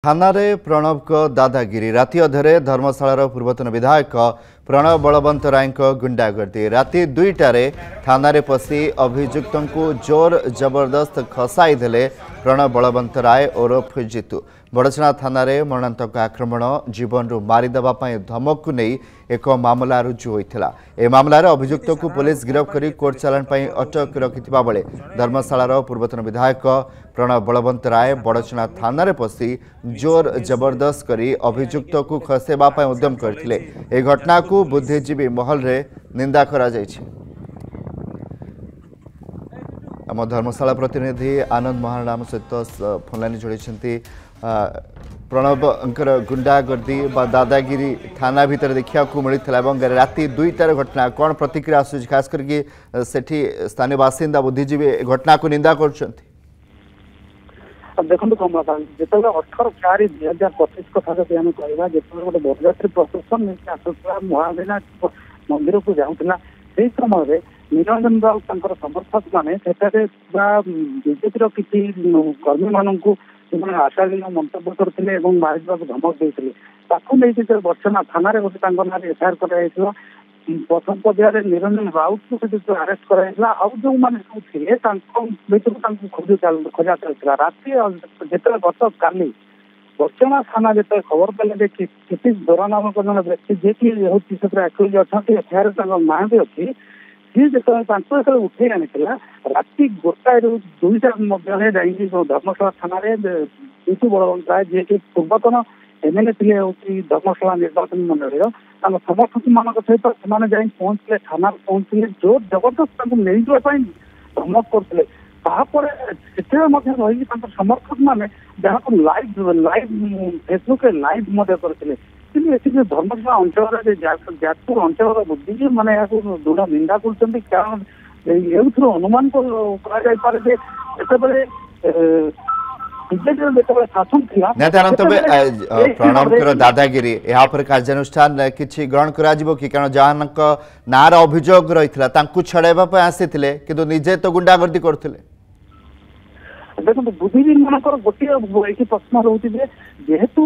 थानारे प्रणव को दादागिरी राति अधरे धर्मशालार पूर्वतन विधायक प्रणव बलवंत राय गुंडागर्दी राति 2टारे थानारे पशि अभियुक्त को जोर जबरदस्त खसाई देले प्रणव बलवंत राय ओरफ जीतू बड़चना थानारे मरणांतक आक्रमण जीवन मारिदेवा धमक को नहीं एक मामला रुजु होता ए मामलार अभियुक्त को पुलिस गिरफ्त कर कोर्ट चालान अटक रखिथिबा बेले धर्मशालार पूर्वतन विधायक प्रणव बलवंत राय बड़चना थानारे पशि जोर जबरदस्त करी अभियुक्त को खसेबा उद्यम करथिले ए घटना को बुद्धिजीवी महल रे निंदा करा जायछि। आम धर्मशाला प्रतिनिधि आनंद महाराणा सहित फोनलाइन जोड़ी प्रणव गुंडागर्दी दादागिरी थाना भीतर देखा मिलता राति 2टार घटना कौन प्रतिक्रिया आसूँ खास करके सेठी स्थानीय बासिंदा बुद्धिजीवी घटना को निंदा कर देखो कमला जो 18/4/2025 कथा जब आम कह जो गोटे बरजात्री प्रशासन आसूला महाविनायक मंदिर को जाऊला से समय निरंजन राउत समर्थक मैंने बीजेपी किसी कर्मी मानक आशालीन मंतव्य करते मारिदा धमक देते बर्षना थाना गोटे ना एफआईआर कर प्रथम पर्यायर निरंजन राउत को आरेस्ट कराइला जो मैंने सब थे खोजा चलता राति जो गत काली बर्षना थाना जो खबर पाले क्षितिज दोरा नामक जन व्यक्ति जी की एक्चुअली अच्छा एफआईआर ना भी अच्छी सी जो उठे आनी राति 1-2 धर्मशाला थाना जीतू बलवंत राय जी की पूर्वतन एमएलए थे धर्मशाला निर्वाचन मंडल समर्थक मान सहित पहुंचले थाना पहुंचले जोर जबरदस्त नहीं धमक करते रही समर्थक मैंने जहाँ को लाइव फेसबुक लाइव करते धर्मशाला अंचल जाजपुर अंचल बुद्धिजीवी मैंने दृढ़ निंदा कर अनुमान करे प्रणव दादागिरी यहाँ कार्यानुष्ठान किसी ग्रहण करा जहाँ नार अभियोग रही छड़ाइबा आसी किंतु निजे तो गुंडागर्दी करते देखो बुद्धिजीवी मानकर गोटे प्रश्न रोचे जेहेतु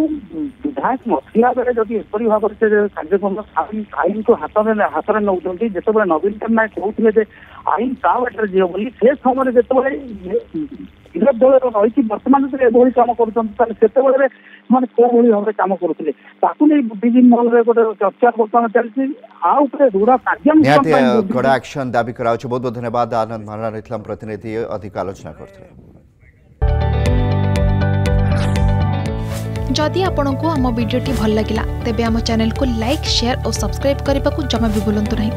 विधायक नथिला बेले जदि एपरी भाव से कार्यक्रम आईन को हाथ में नौ जो नवीन पट्टनायक कहते आईन ता बाटर जीव बोली से समय जो विरोध दल रही बर्तमान जो कम कर माने कौ भाव कम करुले बुद्धिजीवी महल गोटे चर्चा बर्तमान चलती दृढ़ कड़ा एक्शन दाबी करा। बहुत बहुत धन्यवाद आनंद महाराणा प्रतिनिधि अधिक आलोचना करते। जदि आपंक आम भिडी भल लगा तेब आम चैनल को लाइक शेयर और सब्सक्राइब करने को जमा भी भूलु नहीं।